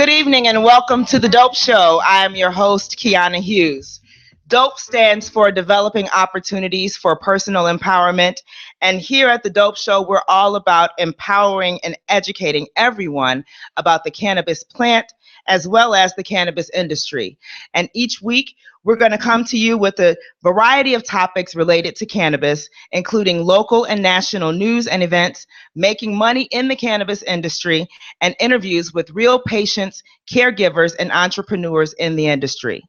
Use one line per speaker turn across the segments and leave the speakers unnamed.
Good evening and welcome to The Dope Show. I am your host, Kiana Hughes. DOPE stands for Developing Opportunities for Personal Empowerment. And here at The Dope Show, we're all about empowering and educating everyone about the cannabis plant as well as the cannabis industry. And each week, we're going to come to you with a variety of topics related to cannabis, including local and national news and events, making money in the cannabis industry, and interviews with real patients, caregivers, and entrepreneurs in the industry.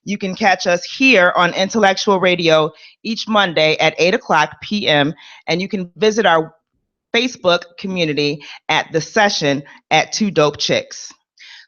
You can catch us here on Intellectual Radio each Monday at 8 o'clock p.m., and you can visit our Facebook community at The Session at Two Dope Chicks.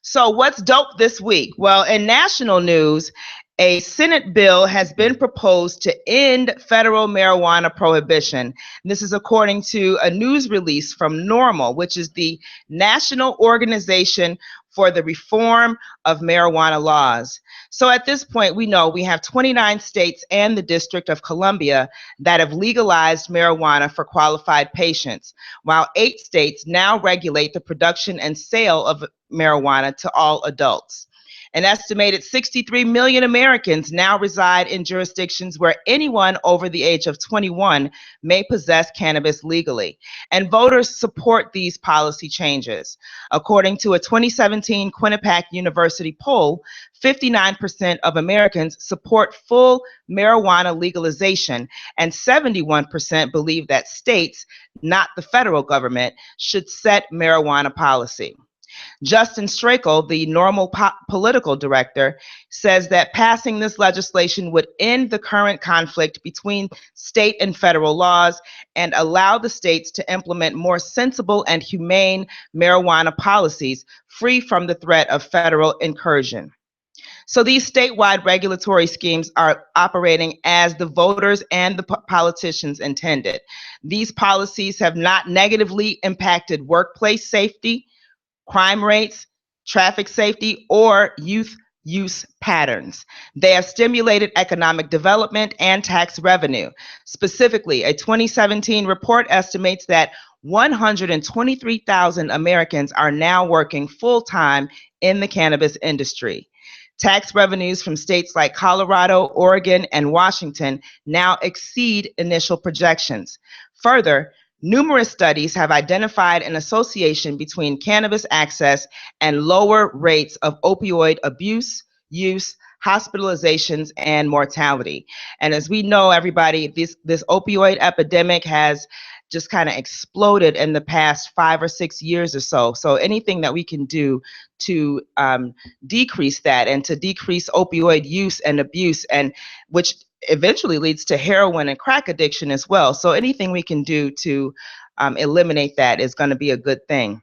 So what's dope this week? Well, in national news, a Senate bill has been proposed to end federal marijuana prohibition. This is according to a news release from NORML, which is the National Organization for the Reform of Marijuana Laws. So at this point, we know we have 29 states and the District of Columbia that have legalized marijuana for qualified patients, while 8 states now regulate the production and sale of marijuana to all adults. An estimated 63 million Americans now reside in jurisdictions where anyone over the age of 21 may possess cannabis legally, and voters support these policy changes. According to a 2017 Quinnipiac University poll, 59% of Americans support full marijuana legalization, and 71% believe that states, not the federal government, should set marijuana policy. Justin Strakel, the NORML political director, says that passing this legislation would end the current conflict between state and federal laws and allow the states to implement more sensible and humane marijuana policies free from the threat of federal incursion. So these statewide regulatory schemes are operating as the voters and the politicians intended. These policies have not negatively impacted workplace safety, crime rates, traffic safety, or youth use patterns. They have stimulated economic development and tax revenue. Specifically, a 2017 report estimates that 123,000 Americans are now working full-time in the cannabis industry. Tax revenues from states like Colorado, Oregon, and Washington now exceed initial projections. Further, numerous studies have identified an association between cannabis access and lower rates of opioid abuse, use, hospitalizations, and mortality. And as we know, everybody, this opioid epidemic has just kind of exploded in the past 5 or 6 years or so. So anything that we can do to decrease that and to decrease opioid use and abuse, and which eventually leads to heroin and crack addiction as well. So anything we can do to eliminate that is going to be a good thing.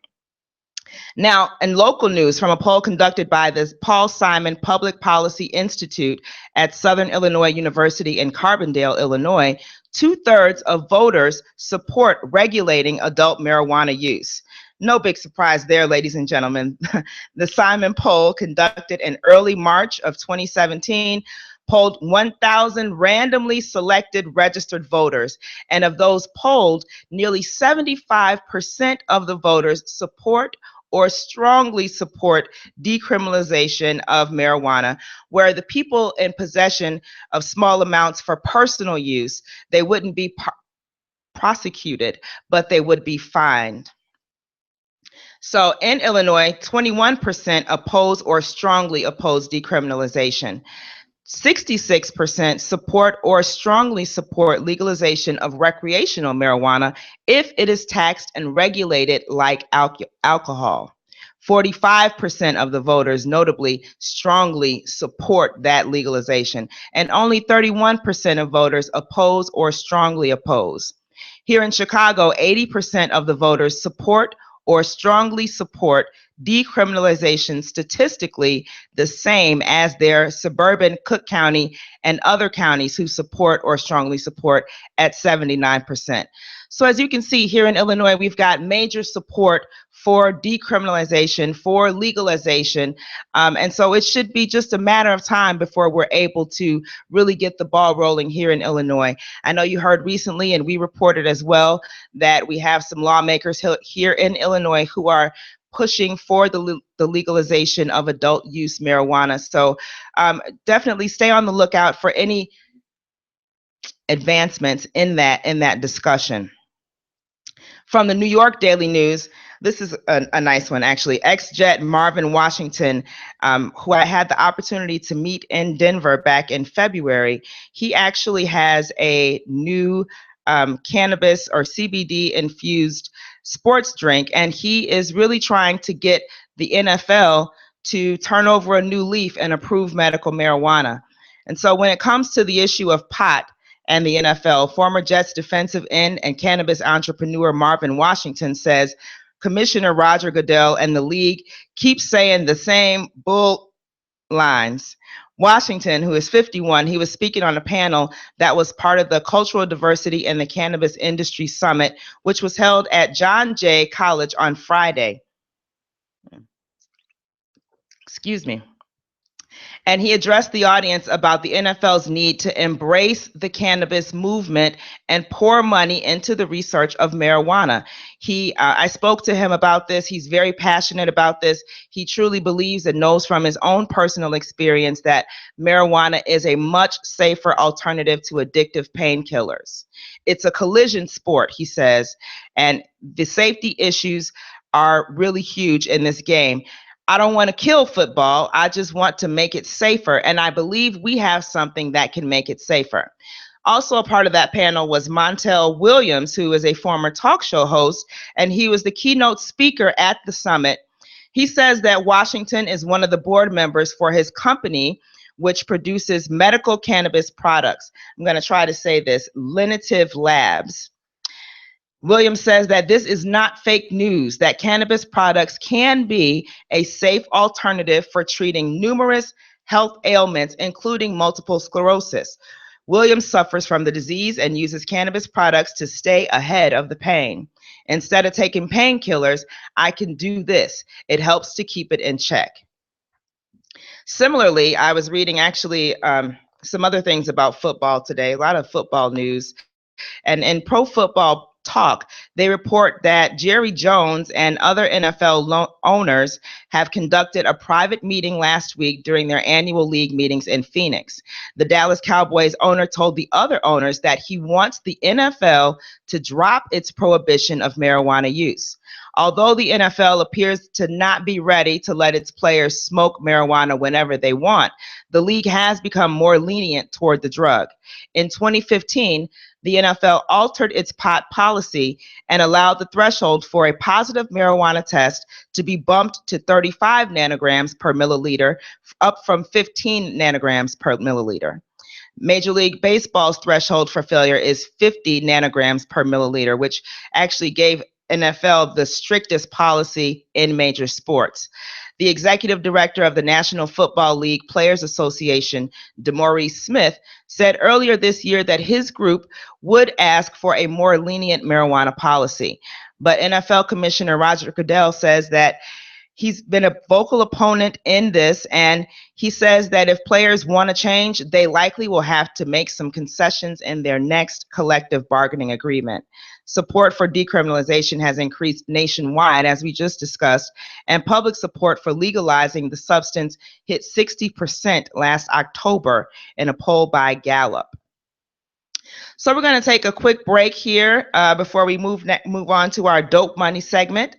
Now, in local news, from a poll conducted by the Paul Simon Public Policy Institute at Southern Illinois University in Carbondale, Illinois, 2/3 of voters support regulating adult marijuana use. No big surprise there, ladies and gentlemen. The Simon poll, conducted in early March of 2017, polled 1,000 randomly selected registered voters. And of those polled, nearly 75% of the voters support or strongly support decriminalization of marijuana, where the people in possession of small amounts for personal use, they wouldn't be prosecuted, but they would be fined. So in Illinois, 21% oppose or strongly oppose decriminalization. 66% support or strongly support legalization of recreational marijuana if it is taxed and regulated like alcohol. 45% of the voters notably strongly support that legalization, and only 31% of voters oppose or strongly oppose. Here in Chicago, 80% of the voters support or strongly support decriminalization, statistically the same as their suburban Cook County and other counties who support or strongly support at 79%. So as you can see, here in Illinois, we've got major support for decriminalization, for legalization. And so it should be just a matter of time before we're able to really get the ball rolling here in Illinois. I know you heard recently, and we reported as well, that we have some lawmakers here in Illinois who are pushing for the legalization of adult use marijuana. So definitely stay on the lookout for any advancements in that discussion. From the New York Daily News, this is a nice one, actually. Ex-Jet Marvin Washington, who I had the opportunity to meet in Denver back in February, he actually has a new cannabis or CBD infused sports drink, and he is really trying to get the NFL to turn over a new leaf and approve medical marijuana. And so when it comes to the issue of pot, and the NFL, former Jets defensive end and cannabis entrepreneur Marvin Washington says Commissioner Roger Goodell and the league keep saying the same bull lines. Washington, who is 51, he was speaking on a panel that was part of the Cultural Diversity in the Cannabis Industry Summit, which was held at John Jay College on Friday. Excuse me. And he addressed the audience about the NFL's need to embrace the cannabis movement and pour money into the research of marijuana. I spoke to him about this. He's very passionate about this. He truly believes and knows from his own personal experience that marijuana is a much safer alternative to addictive painkillers. It's a collision sport, he says, and the safety issues are really huge in this game. I don't want to kill football. I just want to make it safer. And I believe we have something that can make it safer. Also, a part of that panel was Montel Williams, who is a former talk show host, and he was the keynote speaker at the summit. He says that Washington is one of the board members for his company, which produces medical cannabis products. I'm going to try to say this, Lenitive Labs. Williams says that this is not fake news, that cannabis products can be a safe alternative for treating numerous health ailments, including multiple sclerosis. Williams suffers from the disease and uses cannabis products to stay ahead of the pain. Instead of taking painkillers, I can do this. It helps to keep it in check. Similarly, I was reading actually some other things about football today, a lot of football news. And in Pro Football Talk, they report that Jerry Jones and other NFL owners have conducted a private meeting last week during their annual league meetings in Phoenix. The Dallas Cowboys owner told the other owners that he wants the NFL to drop its prohibition of marijuana use. Although the NFL appears to not be ready to let its players smoke marijuana whenever they want, the league has become more lenient toward the drug. In 2015, the NFL altered its pot policy and allowed the threshold for a positive marijuana test to be bumped to 35 nanograms per milliliter, up from 15 nanograms per milliliter. Major League Baseball's threshold for failure is 50 nanograms per milliliter, which actually gave NFL the strictest policy in major sports. The executive director of the National Football League Players Association, DeMaurice Smith, said earlier this year that his group would ask for a more lenient marijuana policy. But NFL Commissioner Roger Goodell says that he's been a vocal opponent in this, and he says that if players want to change, they likely will have to make some concessions in their next collective bargaining agreement. Support for decriminalization has increased nationwide, as we just discussed, and public support for legalizing the substance hit 60% last October in a poll by Gallup. So we're going to take a quick break here before we move on to our Dope Money segment.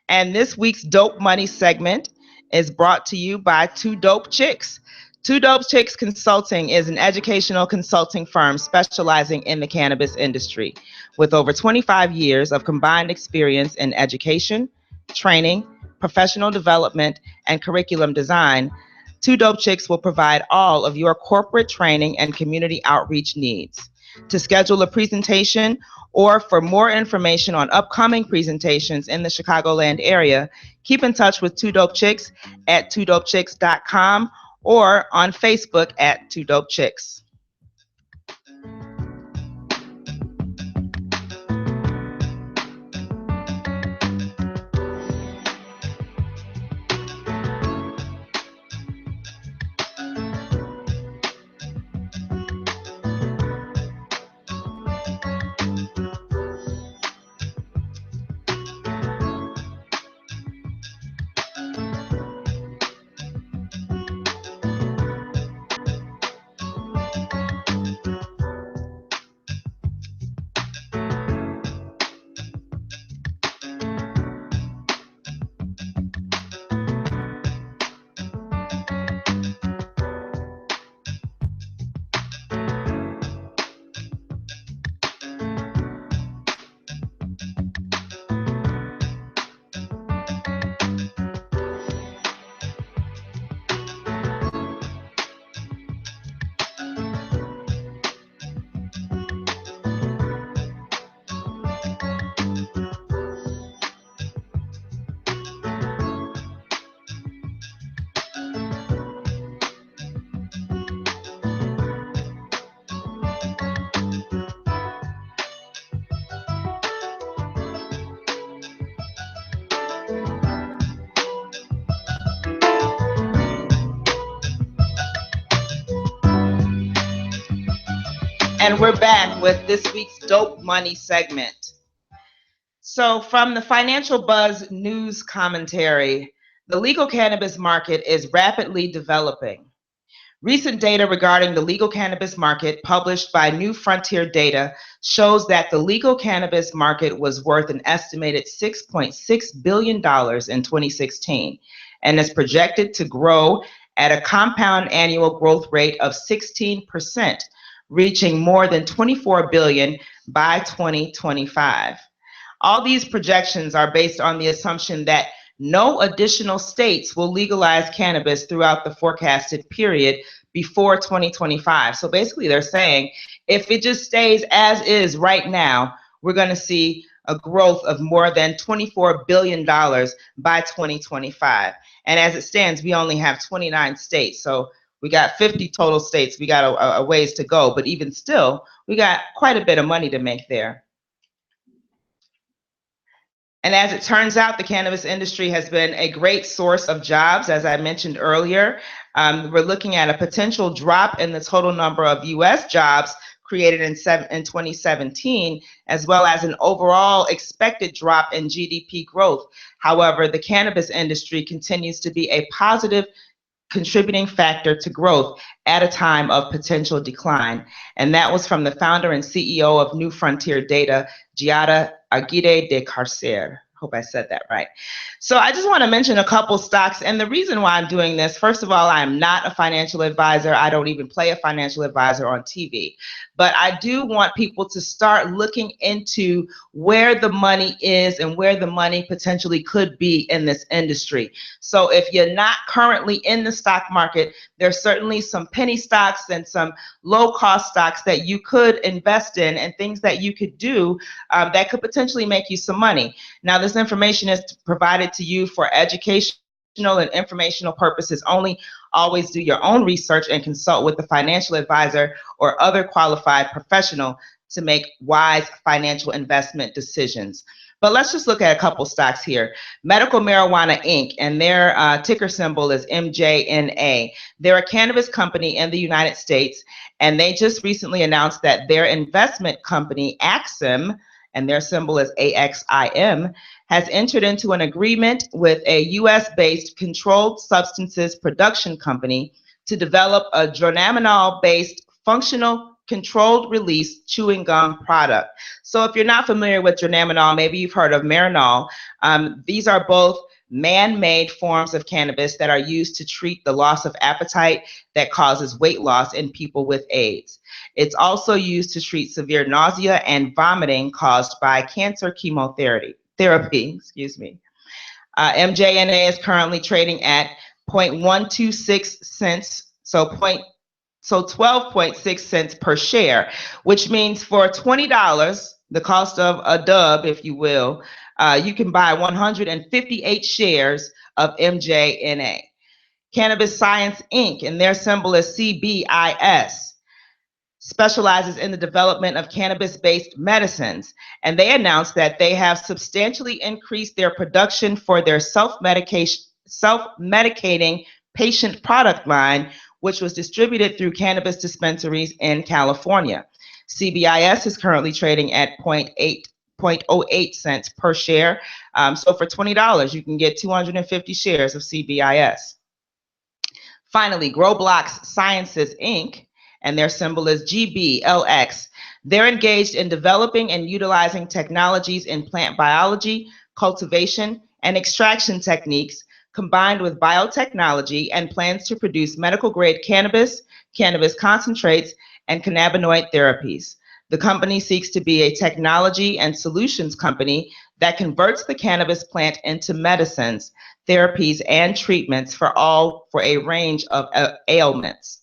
And this week's Dope Money segment is brought to you by Two Dope Chicks. Two Dope Chicks Consulting is an educational consulting firm specializing in the cannabis industry. With over 25 years of combined experience in education, training, professional development, and curriculum design, Two Dope Chicks will provide all of your corporate training and community outreach needs. To schedule a presentation or for more information on upcoming presentations in the Chicagoland area, keep in touch with Two Dope Chicks at twodopechicks.com or on Facebook at Two Dope Chicks. And we're back with this week's Dope Money segment. So from the Financial Buzz news commentary, the legal cannabis market is rapidly developing. Recent data regarding the legal cannabis market published by New Frontier Data shows that the legal cannabis market was worth an estimated $6.6 billion in 2016 and is projected to grow at a compound annual growth rate of 16%, reaching more than $24 billion by 2025. All these projections are based on the assumption that no additional states will legalize cannabis throughout the forecasted period before 2025. So basically they're saying if it just stays as is right now, we're going to see a growth of more than $24 billion by 2025. And as it stands, we only have 29 states. So we got 50 total states. We got a ways to go. But even still, we got quite a bit of money to make there. And as it turns out, the cannabis industry has been a great source of jobs, as I mentioned earlier. We're looking at a potential drop in the total number of U.S. jobs created in 2017, as well as an overall expected drop in GDP growth. However, the cannabis industry continues to be a positive contributing factor to growth at a time of potential decline. And that was from the founder and CEO of New Frontier Data, Giada Aguirre de Carcer. Hope I said that right. So I just want to mention a couple stocks. And the reason why I'm doing this, first of all, I am not a financial advisor. I don't even play a financial advisor on TV. But I do want people to start looking into where the money is and where the money potentially could be in this industry. So if you're not currently in the stock market, there's certainly some penny stocks and some low-cost stocks that you could invest in and things that you could do that could potentially make you some money. Now, this information is provided to you for educational and informational purposes only. Always do your own research and consult with a financial advisor or other qualified professional to make wise financial investment decisions. But let's just look at a couple stocks here. Medical Marijuana Inc., and their ticker symbol is MJNA. They're a cannabis company in the United States, and they just recently announced that their investment company, Axim, and their symbol is AXIM, has entered into an agreement with a US-based controlled substances production company to develop a dronabinol-based functional controlled release chewing gum product. So if you're not familiar with dronabinol, maybe you've heard of Marinol. These are both man-made forms of cannabis that are used to treat the loss of appetite that causes weight loss in people with AIDS. It's also used to treat severe nausea and vomiting caused by cancer chemotherapy. MJNA is currently trading at 0.126 cents, so 12.6 cents per share, which means for $20, the cost of a dub, if you will, you can buy 158 shares of MJNA. Cannabis Science Inc., and their symbol is CBIS, specializes in the development of cannabis-based medicines, and they announced that they have substantially increased their production for their self-medicating patient product line, which was distributed through cannabis dispensaries in California. CBIS is currently trading at 0.08 cents per share. So for $20, you can get 250 shares of CBIS. Finally, Growblocks Sciences Inc., and their symbol is GBLX. They're engaged in developing and utilizing technologies in plant biology, cultivation, and extraction techniques combined with biotechnology, and plans to produce medical-grade cannabis, cannabis concentrates, and cannabinoid therapies. The company seeks to be a technology and solutions company that converts the cannabis plant into medicines, therapies, and treatments for a range of ailments.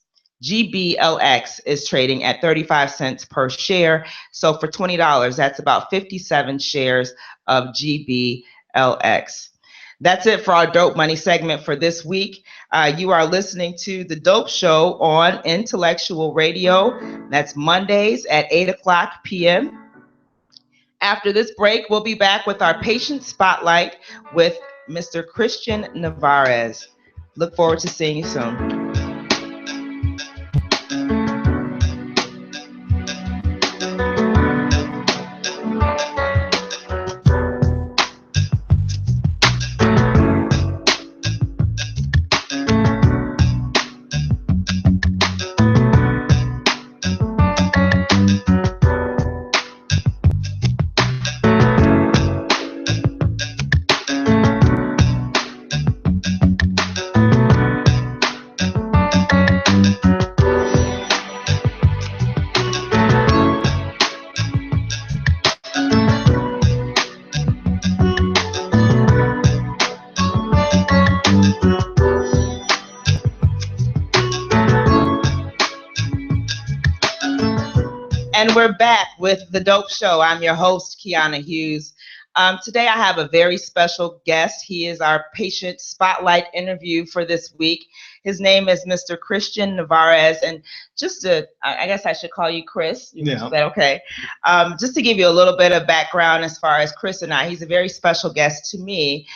GBLX is trading at 35 cents per share. So for $20, that's about 57 shares of GBLX. That's it for our Dope Money segment for this week. You are listening to The Dope Show on Intellectual Radio. That's Mondays at 8 o'clock p.m. After this break, we'll be back with our patient spotlight with Mr. Christian Navarez. Look forward to seeing you soon. we're back with The Dope Show. I'm your host, Kiana Hughes. Today I have a very special guest. He is our patient spotlight interview for this week. His name is Mr. Christian Varas. And I guess I should call you Chris.
Yeah.
Is that okay? Just to give you a little bit of background as far as Chris and I, he's a very special guest to me.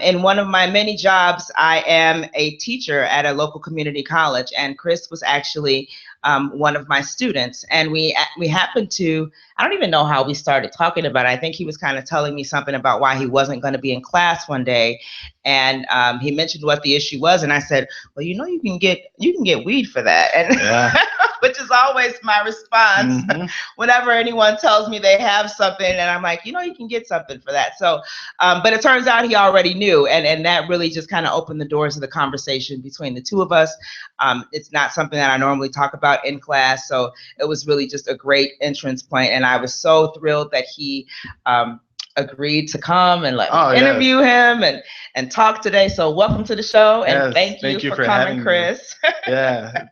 In one of my many jobs, I am a teacher at a local community college, and Chris was actually one of my students. And we happened to, I don't even know how we started talking about it. I think he was kind of telling me something about why he wasn't going to be in class one day. And he mentioned what the issue was. And I said, well, you can get weed for that. And
Yeah.
which is always my response whenever anyone tells me they have something. And I'm like, you can get something for that. So, but it turns out he already knew. And that really just kind of opened the doors of the conversation between the two of us. It's not something that I normally talk about in class. So it was really just a great entrance point. And I was so thrilled that he agreed to come and let me interview him and talk today. So welcome to the show, and thank you for coming, Chris.
Yeah,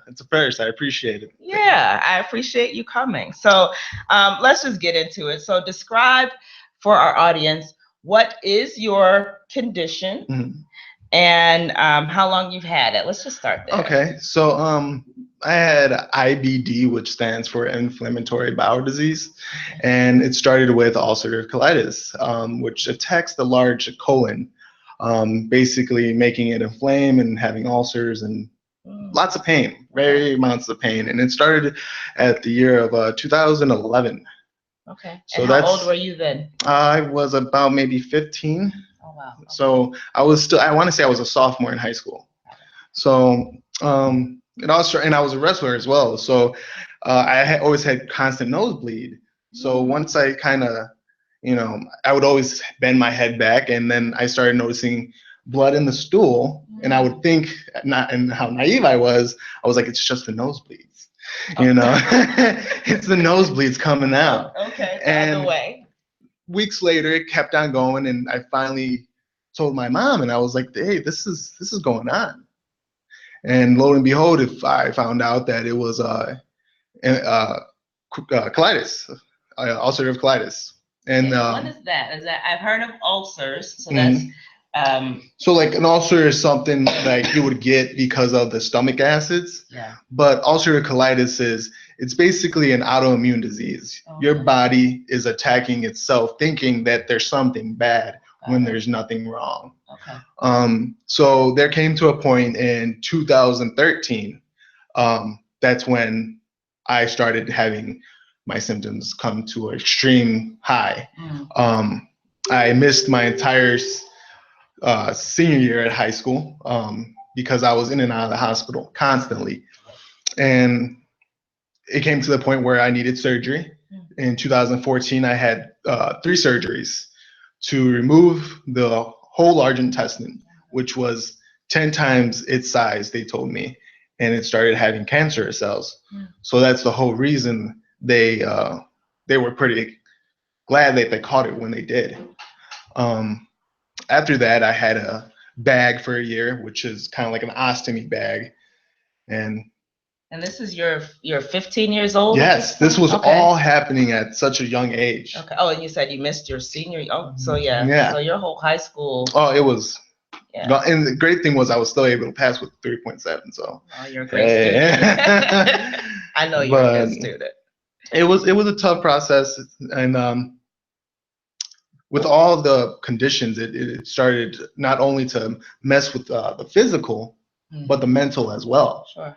it's a first. I appreciate it.
Yeah, I appreciate you coming. So let's just get into it. So describe for our audience, what is your condition and how long you've had it? Let's just start there.
Okay, so I had IBD, which stands for inflammatory bowel disease, and it started with ulcerative colitis, which attacks the large colon, basically making it inflame and having ulcers and lots of pain, very amounts of pain. And it started at the year of 2011.
Okay. So and how old were you then?
I was about maybe 15.
Oh, wow. Okay.
So I want to say I was a sophomore in high school. So, and I was a wrestler as well. So I always had constant nosebleed. So once I kind of, I would always bend my head back, and then I started noticing blood in the stool, and I would think, and how naive I was like, it's just the nosebleeds, it's the nosebleeds coming out.
Okay,
and
the way.
Weeks later, it kept on going, and I finally told my mom, and I was like, hey, this is going on. And lo and behold, I found out that it was colitis, ulcerative colitis. And
what is that? I've heard of ulcers, so that's
so like an ulcer is something like you would get because of the stomach acids.
Yeah.
But ulcerative colitis it's basically an autoimmune disease. Okay. Your body is attacking itself, thinking that there's something bad when there's nothing wrong.
Okay.
So there came to a point in 2013. That's when I started having my symptoms come to an extreme high. I missed my entire senior year at high school because I was in and out of the hospital constantly. And it came to the point where I needed surgery. In 2014, I had 3 surgeries to remove the whole large intestine, which was 10 times its size, they told me, and it started having cancerous cells. So that's the whole reason they were pretty glad that they caught it when they did. After that, I had a bag for a year, which is kind of like an ostomy bag. And
this is you're 15 years old?
Yes, this was all happening at such a young age.
Okay. Oh, and you said you missed your senior. Oh, so yeah. So your whole high school.
Oh, it was. Yeah. And the great thing was I was still able to pass with 3.7. So.
Oh, you're a great student. I know you're a good student.
It was a tough process, and with all the conditions, it started not only to mess with the physical, but the mental as well.
Sure.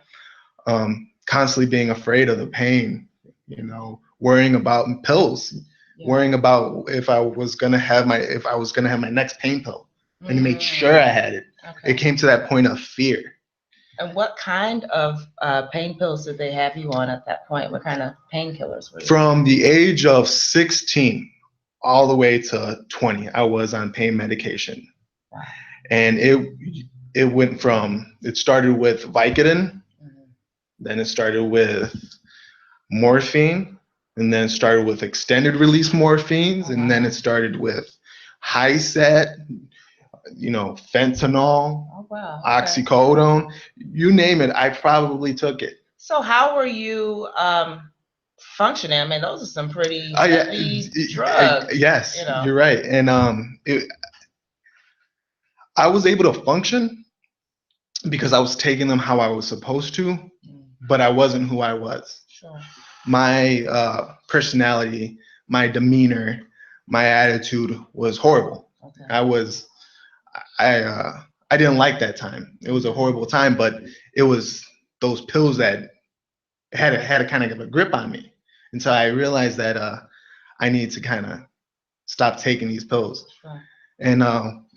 Constantly being afraid of the pain, worrying about pills, worrying about if I was gonna have my next pain pill, and make sure I had it. Okay. It came to that point of fear.
And what kind of pain pills did they have you on at that point? What kind of painkillers were you?
From the age of 16 all the way to 20, I was on pain medication.
Wow.
And it started with Vicodin, then it started with morphine, and then it started with extended release morphines, and then it started with high set, fentanyl, oxycodone, you name it, I probably took it.
So how were you functioning. I mean, those are some pretty heavy drugs.
Yes, you're right. And I was able to function because I was taking them how I was supposed to, but I wasn't who I was.
Sure.
My personality, my demeanor, my attitude was horrible. Okay. I didn't like that time. It was a horrible time, but it was those pills that had a kind of a grip on me until I realized that I need to kind of stop taking these pills. Sure. And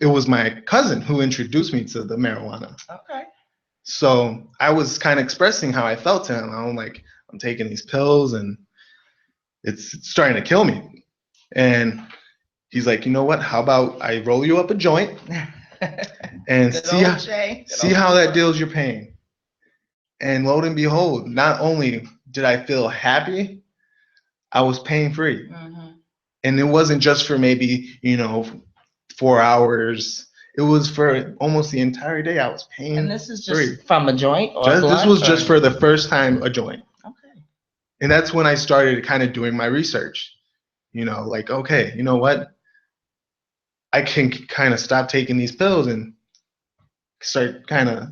it was my cousin who introduced me to the marijuana. Okay. So I was kind of expressing how I felt to him. I'm like, I'm taking these pills and it's starting to kill me. And he's like, you know what? How about I roll you up a joint and see how that deals your pain. And lo and behold, not only did I feel happy, I was pain free. Mm-hmm. And it wasn't just for maybe, 4 hours. It was for almost the entire day. I was pain free. And this is just
from a joint or
a blunt? This was just for the first time a joint. Okay. And that's when I started kind of doing my research. Like, okay, you know what? I can kind of stop taking these pills and start kind of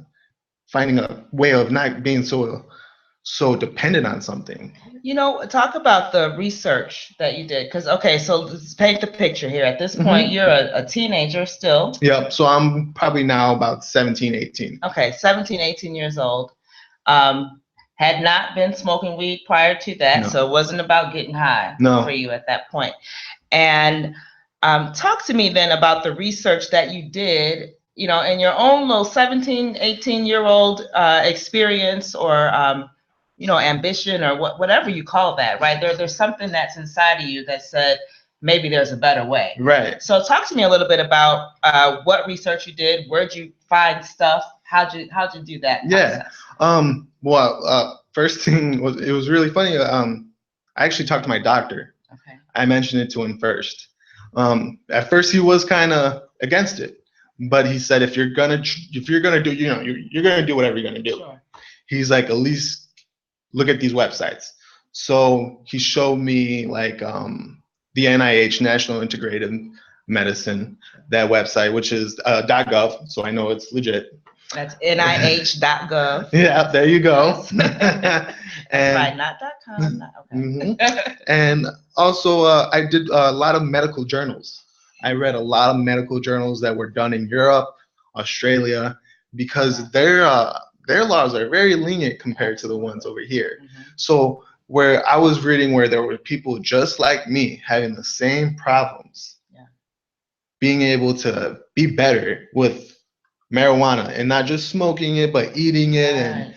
finding a way of not being so dependent on something.
Talk about the research that you did. Because, okay, so let's paint the picture here. At this point, you're a teenager still.
Yep. So I'm probably now about 17, 18.
Okay, 17, 18 years old. Had not been smoking weed prior to that, so it wasn't about getting high for you at that point. And talk to me then about the research that you did, in your own little 17, 18-year-old experience or ambition or whatever you call that, right? There's something that's inside of you that said, maybe there's a better way.
Right.
So talk to me a little bit about what research you did. Where'd you find stuff? How'd you do that process?
Well, first thing was, it was really funny. I actually talked to my doctor. Okay. I mentioned it to him first. At first he was kind of against it, but he said, if you're gonna do, you're gonna do whatever you're gonna do. Sure. He's like, at least look at these websites. So he showed me like the NIH, National Integrative Medicine, that website, which is .gov. So I know it's legit.
That's NIH.gov.
Yeah, there you go.
That's right, not .com. Not, okay.
Mm-hmm. And also, I did a lot of medical journals. I read a lot of medical journals that were done in Europe, Australia, because their laws are very lenient compared to the ones over here. Mm-hmm. So where I was reading where there were people just like me having the same problems, being able to be better with marijuana and not just smoking it, but eating it and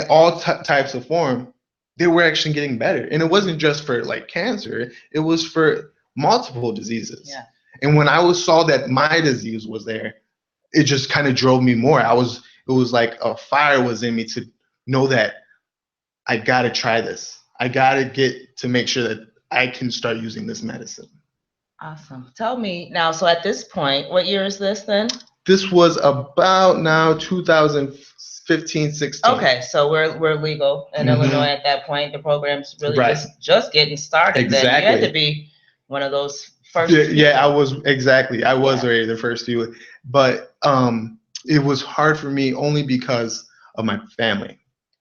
all types of form, they were actually getting better. And it wasn't just for like cancer, it was for multiple diseases. Yeah. And when I saw that my disease was there, it just kind of drove me more. It was like a fire was in me to know that I got to try this. I got to get to make sure that I can start using this medicine.
Awesome. Tell me now, so at this point, what year is this then?
This was about now 2015, 16. Okay,
so we're legal in Illinois at that point. The program's really just getting started. Exactly. Then you had to be one of those first few.
Yeah, I was already the first few. But it was hard for me only because of my family.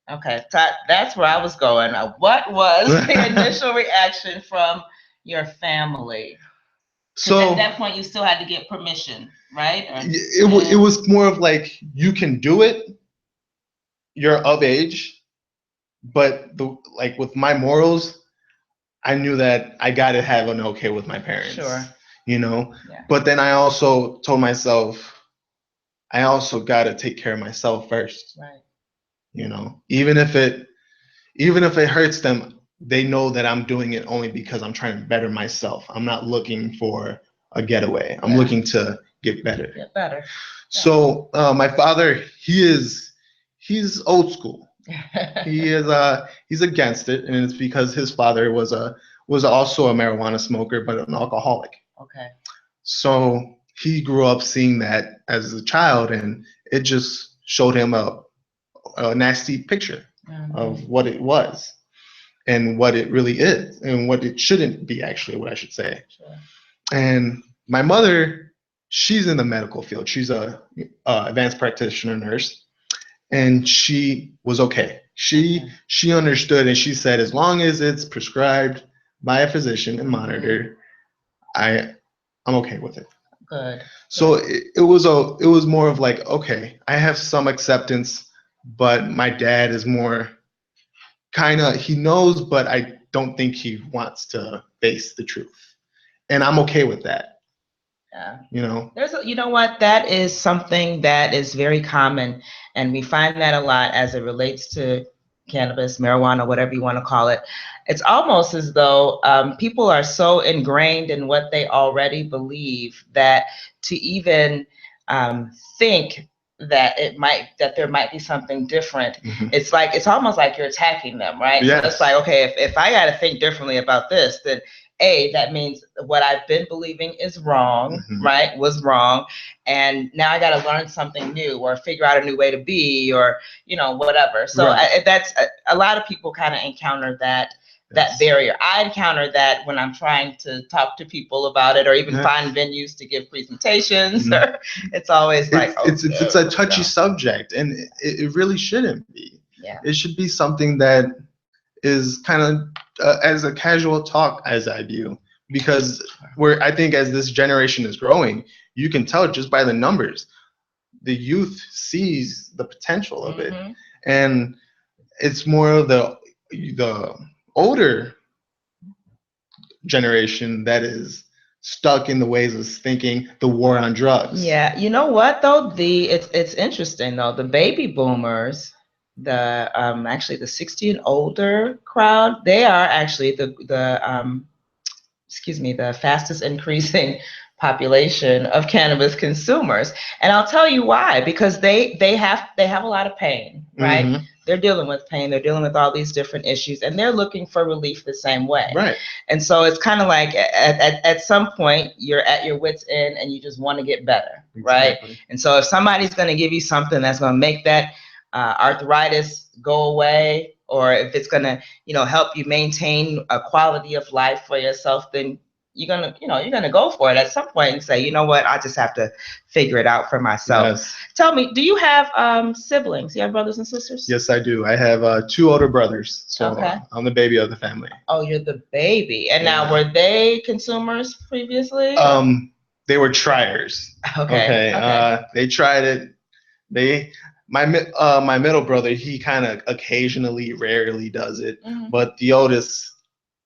Okay, that's where I was going. What was the initial reaction from your family? So at that point, you still had to get permission, right?
It was more of like, you can do it. You're of age, but with my morals, I knew that I got to have an okay with my parents. Sure. Yeah. But then I also told myself, I also got to take care of myself first. Right. Even if it hurts them, they know that I'm doing it only because I'm trying to better myself. I'm not looking for a getaway. I'm looking to get better.
Get better. Yeah.
So my father, he's old school. He's against it, and it's because his father was also a marijuana smoker, but an alcoholic. Okay. So he grew up seeing that as a child, and it just showed him a nasty picture of what it was. and what it really is and what it shouldn't be, actually, what I should say.
Sure.
And my mother, she's in the medical field. She's a advanced practitioner nurse, and she was okay. She understood, and she said, as long as it's prescribed by a physician and monitored, I'm okay with it.
Good.
So it was more of like, okay, I have some acceptance, but my dad is more kind of, he knows, but I don't think he wants to face the truth, and I'm okay with that.
Yeah.
You know,
you know what? That is something that is very common, and we find that a lot as it relates to cannabis, marijuana, whatever you want to call it. It's almost as though people are so ingrained in what they already believe that to even think that there might be something different. It's almost like you're attacking them, right?
Yes.
So it's like, okay, if I got to think differently about this, then that means what I've been believing is wrong, right? Was wrong. And now I got to learn something new or figure out a new way to be, or, whatever. So that's a lot of people kind of encounter that barrier. I encounter that when I'm trying to talk to people about it, or even find venues to give presentations. It's always like,
it's a touchy subject, and it really shouldn't be.
Yeah.
It should be something that is kind of as a casual talk, as I view, because I think as this generation is growing, you can tell just by the numbers, the youth sees the potential of it, and it's more of the older generation that is stuck in the ways of thinking the war on drugs.
Yeah, you know what though? It's interesting though. The baby boomers, actually the 60 and older crowd, they are actually the fastest increasing population of cannabis consumers. And I'll tell you why, because they have a lot of pain, right? They're dealing with pain, they're dealing with all these different issues, and they're looking for relief the same way.
Right.
And so it's kind of like at some point you're at your wit's end and you just want to get better, right?
Exactly.
And so if somebody's going to give you something that's going to make that arthritis go away, or if it's going to, help you maintain a quality of life for yourself, then you're gonna go for it at some point and say, you know what, I just have to figure it out for myself.
Yes.
Tell me, do you have siblings? You have brothers and sisters?
Yes, I do. I have 2 older brothers, so I'm the baby of the family.
Oh, you're the baby. And now, were they consumers previously?
They were triers. Okay. They tried it. My middle brother, he kind of occasionally, rarely does it, but the oldest,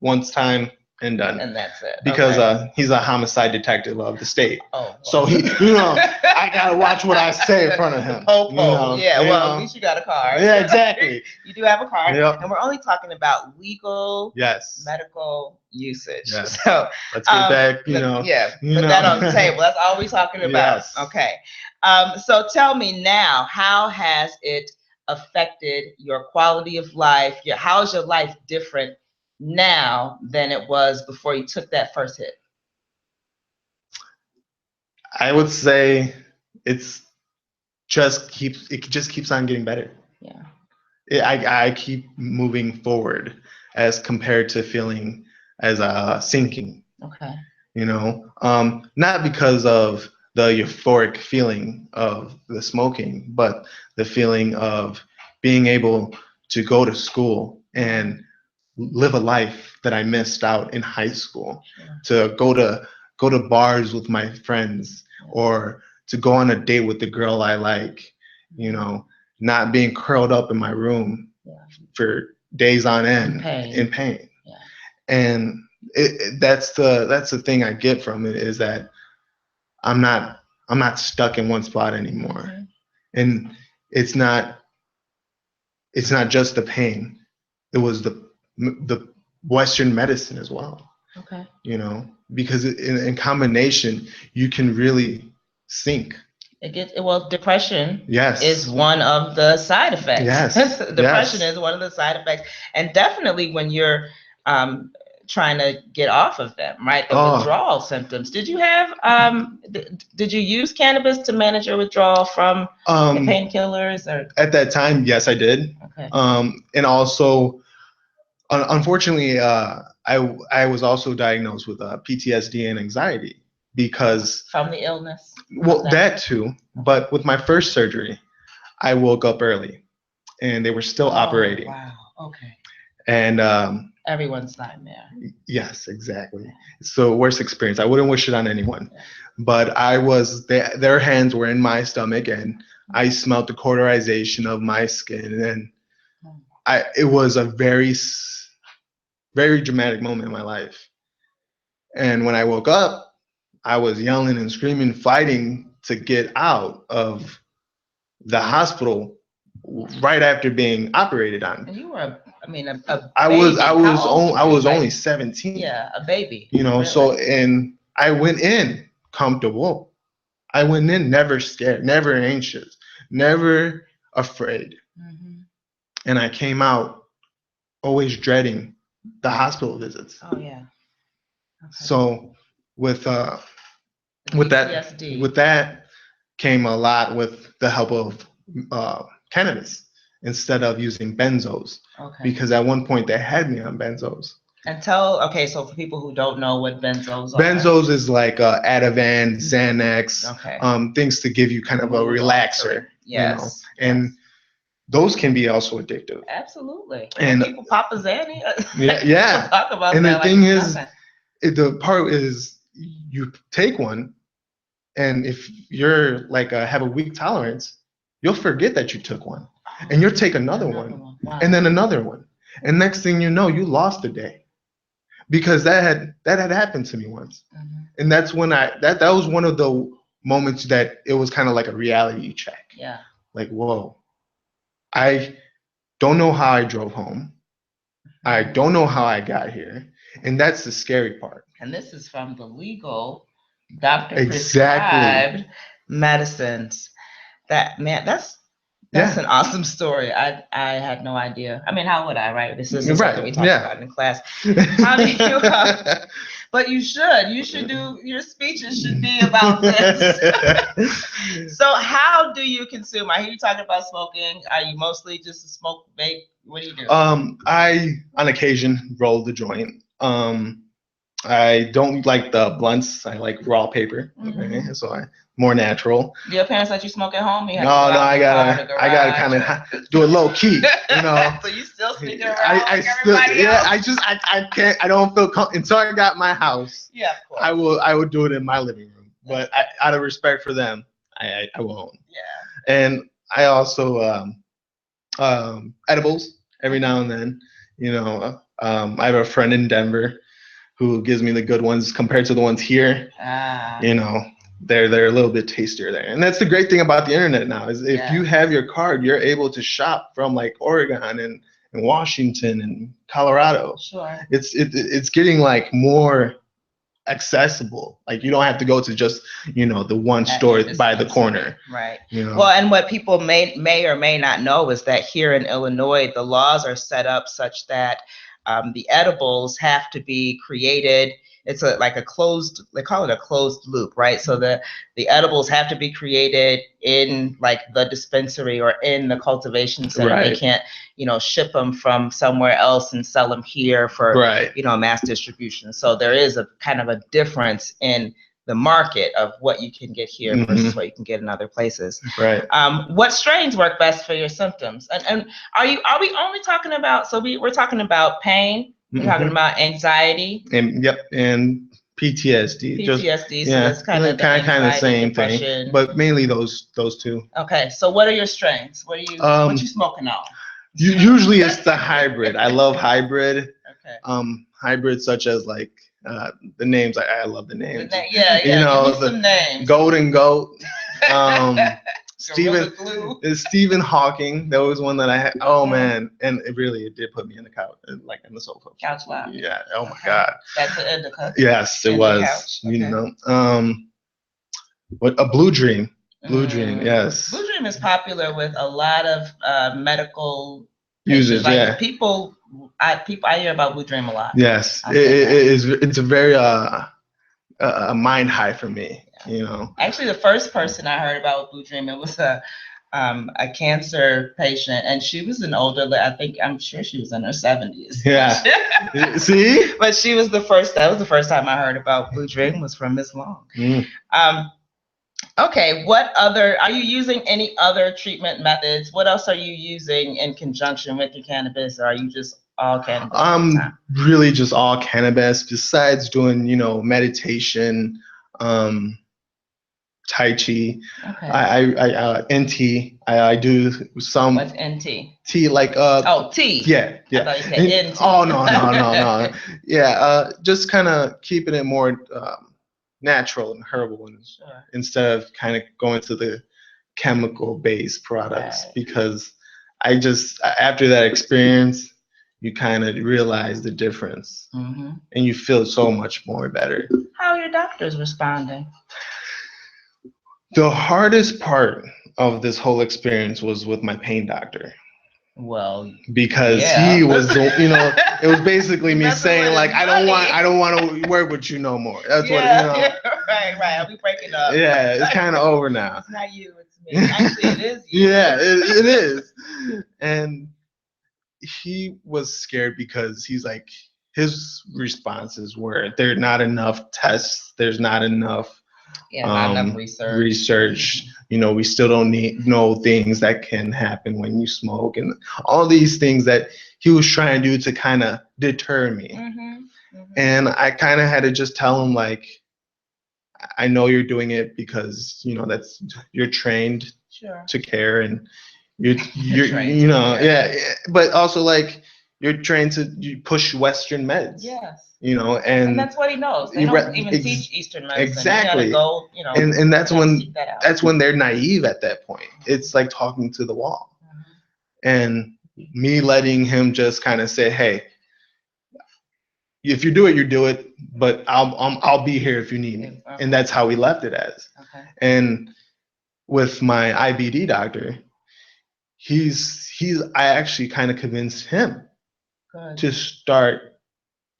once time and done.
And that's it.
Because he's a homicide detective of the state.
Oh. Wow.
So I gotta watch what I say in front of him.
At least you got a card.
Yeah, exactly.
You do have a card.
Yep.
And we're only talking about legal medical usage.
Yes.
So
let's get that,
put that on the table. That's all we're talking about.
Yes.
Okay. So tell me now, how has it affected your quality of life? How is your life different now than it was before you took that first hit?
I would say it just keeps on getting better.
Yeah.
I keep moving forward as compared to feeling as sinking.
Okay.
Not because of the euphoric feeling of the smoking, but the feeling of being able to go to school and live a life that I missed out in high school. Sure. To go to bars with my friends, or to go on a date with the girl I like, not being curled up in my room for days on end in pain. Yeah. And that's the thing I get from it, is that I'm not stuck in one spot anymore. And it's not just the pain. It was the Western medicine as well.
Okay.
Because in combination, you can really sink.
Depression is one of the side effects.
Yes.
Depression is one of the side effects. And definitely when you're trying to get off of them, right? The withdrawal symptoms. Did you have did you use cannabis to manage your withdrawal from the painkillers? Or
at that time, yes, I did.
Okay.
And also Unfortunately, I was also diagnosed with PTSD and anxiety because
from the illness.
Well, that too. But with my first surgery, I woke up early, and they were still operating.
Wow. Okay.
And
everyone's nightmare.
Yes, exactly. It's the worst experience. I wouldn't wish it on anyone. Yeah. But I was their hands were in my stomach, and I smelled the cauterization of my skin, and it was a very, very dramatic moment in my life. And when I woke up, I was yelling and screaming, fighting to get out of the hospital right after being operated on.
And you were, a baby.
I was only 17.
Yeah, a baby.
You know, really? So, and I went in comfortable. I went in never scared, never anxious, never afraid. Mm-hmm. And I came out always dreading the hospital visits.
Oh yeah.
Okay. So with that came a lot with the help of cannabis instead of using benzos. Okay. Because at one point they had me on benzos.
And so for people who don't know what benzos are.
Benzos is like Ativan, Xanax, okay. Things to give you kind of a relaxer.
Yes.
You know? And those can be also addictive.
Absolutely. And people pop a Xanny.
Yeah.
Talk about
and
that.
The thing is, the part is you take one, and if you're like have a weak tolerance, you'll forget that you took one, and you'll take another one. Wow. And then another one, and next thing you know, you lost a day, because that had happened to me once, mm-hmm. And that's when that was one of the moments that it was kind of like a reality check.
Yeah.
Like, whoa, I don't know how I drove home. I don't know how I got here, and that's the scary part.
And this is from the legal doctor prescribed medicines. That's an awesome story. I had no idea. I mean, how would I, right? This is something we talked about in class. How do you? But you should do your speeches should be about this. So how do you consume? I hear you talking about smoking. Are you mostly just a smoke vape? What do you do?
I on occasion roll the joint. I don't like the blunts. I like raw paper. Mm-hmm. Okay, so more natural.
Do your parents let you smoke at home?
No, I gotta kind of do it low key, you know.
So you still sneaking around like everybody else?
I can't. I don't feel until I got my house.
Yeah, of course.
I would do it in my living room, but out of respect for them, I won't.
Yeah.
And I also edibles every now and then. You know, I have a friend in Denver who gives me the good ones compared to the ones here. You know, they're a little bit tastier there. And that's the great thing about the internet now is if you have your card, you're able to shop from like Oregon and Washington and Colorado.
Sure.
It's getting like more accessible. Like you don't have to go to just, you know, the one store by the corner.
Right.
You know?
Well, and what people may or may not know is that here in Illinois, the laws are set up such that the edibles have to be created. It's like a closed, they call it a closed loop, right? So the edibles have to be created in like the dispensary or in the cultivation center. Right. They can't, you know, ship them from somewhere else and sell them here for, you know, mass distribution. So there is a kind of a difference in the market of what you can get here versus what you can get in other places.
Right.
What strains work best for your symptoms? And are we only talking about, so we're talking about pain, we're talking about anxiety.
And PTSD.
PTSD, so that's kind of
the same thing, but mainly those two.
Okay, so what are your strains? What you smoking on?
Usually it's the hybrid. I love hybrid.
Okay.
Hybrids such as like the names. I love the names.
Yeah.
You know,
give me some names.
Golden Goat. Stephen Hawking. That was one that I had. Oh man, and it did put me in the couch, like in the sofa.
Couch lounge.
Yeah. Oh my God.
That's an indica.
Yes, it was. Couch. Okay. You know. What a Blue Dream. Blue Dream. Yes.
Blue Dream is popular with a lot of medical
users.
Like people. I hear about Blue Dream a lot.
Yes, it's a very a mind high for me. You know.
Actually, the first person I heard about Blue Dream, it was a a cancer patient, and she was an older. I'm sure she was in her 70s.
Yeah. See?
But she was the first. That was the first time I heard about Blue Dream was from Miss Long. Okay. What other are you using? Any other treatment methods? What else are you using in conjunction with your cannabis? Or are you just all cannabis?
Really just all cannabis. Besides doing, meditation. Tai Chi.
Okay.
I NT. I do some.
What's NT?
T like
T.
Yeah.
I thought you said NT.
Oh no. Yeah. Just kind of keeping it more natural and herbal, instead of kind of going to the chemical-based products, because after that experience, you kind of realize the difference, and you feel so much more better.
How are your doctors responding?
The hardest part of this whole experience was with my pain doctor.
Well,
because he was, it was basically me saying like, I don't want to work with you no more. That's what,
Right. I'll be breaking up.
Yeah, it's kind of over now.
It's not you, it's me. Actually, it is you.
Yeah, it is. And he was scared because he's like, his responses were, there are not enough tests. There's not enough.
Not enough research.
We still don't know things that can happen when you smoke, and all these things that he was trying to do to kind of deter me. And I kind of had to just tell him, like, I know you're doing it because you're trained to care, and you're but also like you're trained to push Western meds.
Yes.
And
that's what he knows. They don't even teach Eastern medicine.
Exactly.
You gotta go,
and that's when they're naive at that point. It's like talking to the wall. And me letting him just kind of say, hey, if you do it, you do it, but I'll be here if you need me. And that's how we left it as. And with my IBD doctor, I actually kind of convinced him to start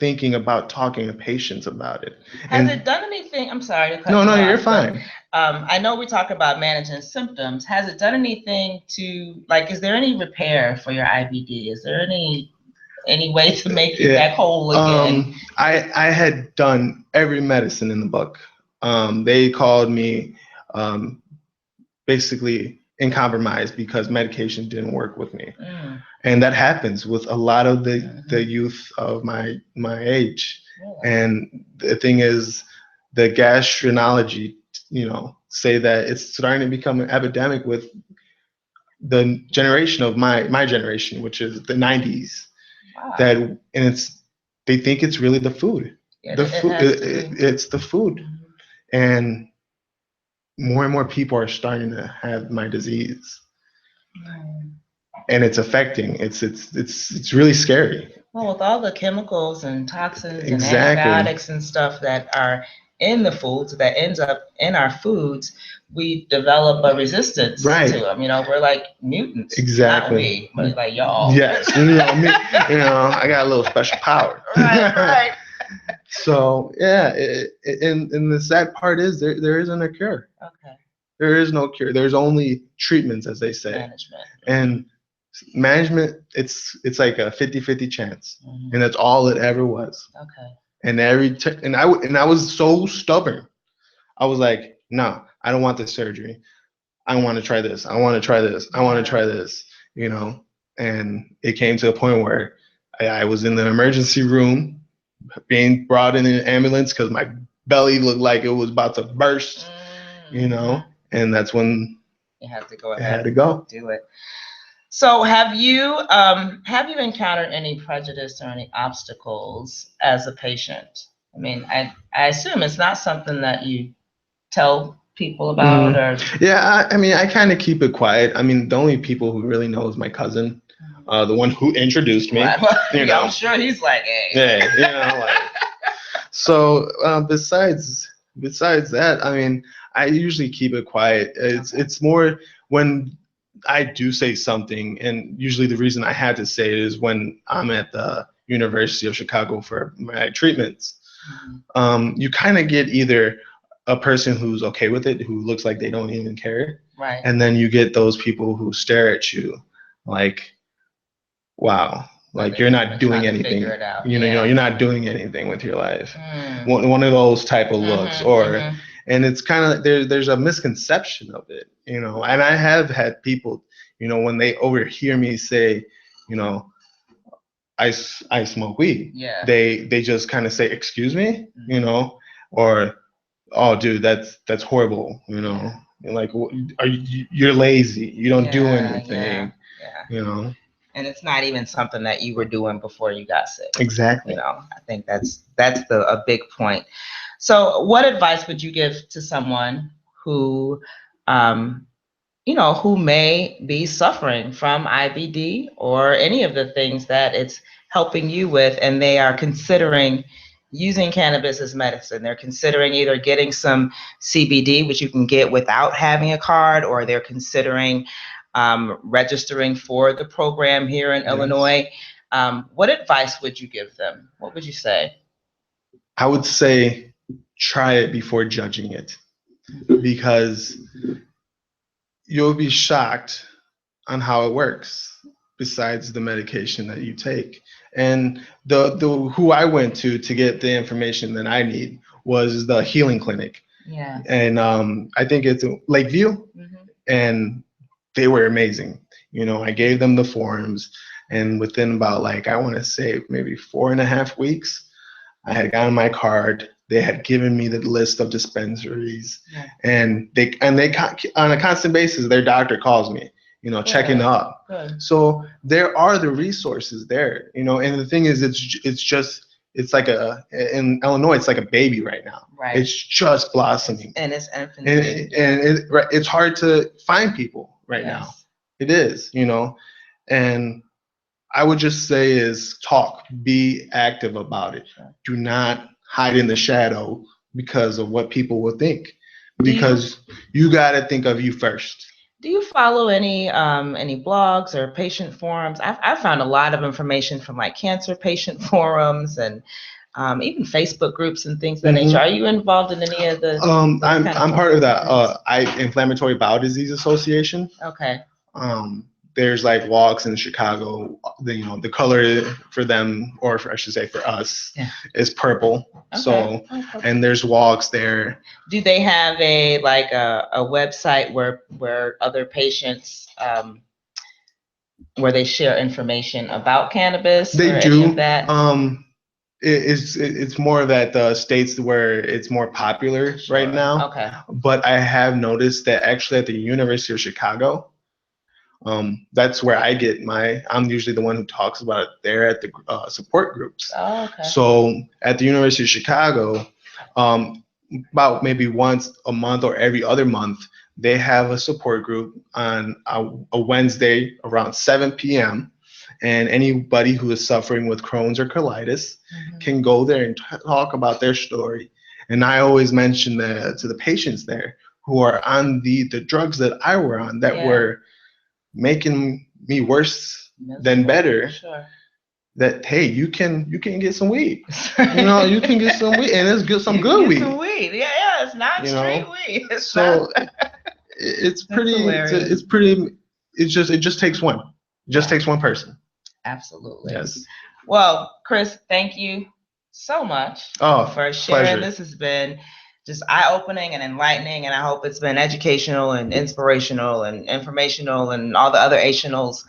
thinking about talking to patients about it.
Has it done anything? I'm sorry to cut
you off. No, you're
fine.
But,
I know we talk about managing symptoms. Has it done anything to, like, is there any repair for your IBD? Is there any way to make you back whole again?
I had done every medicine in the book. They called me basically incompromised because medication didn't work with me. And that happens with a lot of the youth of my age. And the thing is, the gastroenterology, say that it's starting to become an epidemic with the generation of my generation, which is the 90s. Wow. They think it's really the food. It's the food. And more people are starting to have my disease. And it's affecting. It's really scary.
Well, with all the chemicals and toxins and antibiotics and stuff that are in the foods, that ends up in our foods, we develop a resistance to them. We're like mutants.
Exactly.
Not we, but like y'all.
Yes. I got a little special power.
Right.
So yeah, and the sad part is there isn't a cure.
Okay.
There is no cure. There's only treatments, as they say.
Management.
And management, it's like a 50-50 chance, and that's all it ever was.
Okay.
And I was so stubborn. I was like, no, I don't want this surgery. I want to try this. I want to try this. I want to try this. And it came to a point where I was in the emergency room, being brought in an ambulance because my belly looked like it was about to burst. And that's when
you had to go ahead.
I had to go
do it. So have you encountered any prejudice or any obstacles as a patient? I mean, I assume it's not something that you tell people about or.
Yeah, I kind of keep it quiet. The only people who really know is my cousin, the one who introduced me.
I'm sure he's like, hey.
Yeah, So besides that, I usually keep it quiet. It's more when I do say something, and usually the reason I had to say it is when I'm at the University of Chicago for my treatments. You kind of get either a person who's okay with it, who looks like they don't even care.
Right.
And then you get those people who stare at you like, wow, like you're not doing anything. You're not doing anything with your life. One of those type of looks, and it's kind of there's a misconception of it, and I have had people, when they overhear me say, I smoke weed.
Yeah.
They just kind of say, excuse me, or, oh, dude, that's horrible, like, you're lazy, you don't do anything,
and it's not even something that you were doing before you got sick.
Exactly.
I think that's a big point. So what advice would you give to someone who who may be suffering from IBD or any of the things that it's helping you with, and they are considering using cannabis as medicine? They're considering either getting some CBD, which you can get without having a card, or they're considering registering for the program here in Illinois. What advice would you give them? What would you say?
I would say try it before judging it, because you'll be shocked on how it works besides the medication that you take. And the who I went to get the information that I need was the healing clinic.
Yeah.
And I think it's Lakeview, and they were amazing. I gave them the forms, and within about, I want to say maybe 4.5 weeks, I had gotten my card. They had given me the list of dispensaries, and they on a constant basis, their doctor calls me, checking up.
Good.
So there are the resources there, and the thing is, it's like in Illinois, it's like a baby right now.
Right.
It's just blossoming.
And it's infancy.
And it's hard to find people right now. It is, and I would just say is talk, be active about it. Do not hide in the shadow because of what people will think, because you got to think of you first.
Do you follow any blogs or patient forums? I've found a lot of information from cancer patient forums and even Facebook groups and things of that nature. Are you involved in any of the?
I'm part of that Inflammatory Bowel Disease Association.
Okay.
There's walks in Chicago. The color for them, or I should say for us, is purple. Okay. So, and there's walks there.
Do they have a website where other patients where they share information about cannabis?
They
or
do.
Any of that?
It's more that the states where it's more popular right now.
Okay.
But I have noticed that actually at the University of Chicago, that's where I get I'm usually the one who talks about it there at the support groups.
Oh, okay.
So at the University of Chicago, about maybe once a month or every other month, they have a support group on a Wednesday around 7 p.m. And anybody who is suffering with Crohn's or colitis can go there and talk about their story. And I always mention that to the patients there who are on the drugs that I were on that were making me worse than better.
Sure.
That hey, you can get some weed. You can get some weed, and it's good, some good weed.
Some weed, it's not street weed.
It's pretty. It's pretty. It just takes one. It just takes one person.
Absolutely.
Yes.
Well, Chris, thank you so much for sharing. Pleasure. This has been just eye-opening and enlightening, and I hope it's been educational and inspirational and informational and all the other ationals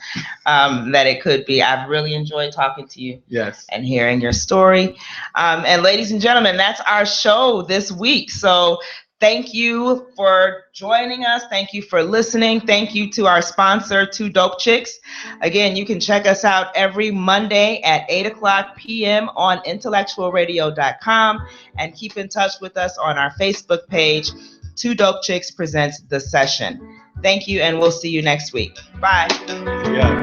that it could be. I've really enjoyed talking to you.
Yes.
And hearing your story. And ladies and gentlemen, that's our show this week. So thank you for joining us. Thank you for listening. Thank you to our sponsor, 2 Dope Chicks. Again, you can check us out every Monday at 8:00 p.m. on IntellectualRadio.com, and keep in touch with us on our Facebook page, 2 Dope Chicks Presents The Session. Thank you, and we'll see you next week. Bye.
Yeah.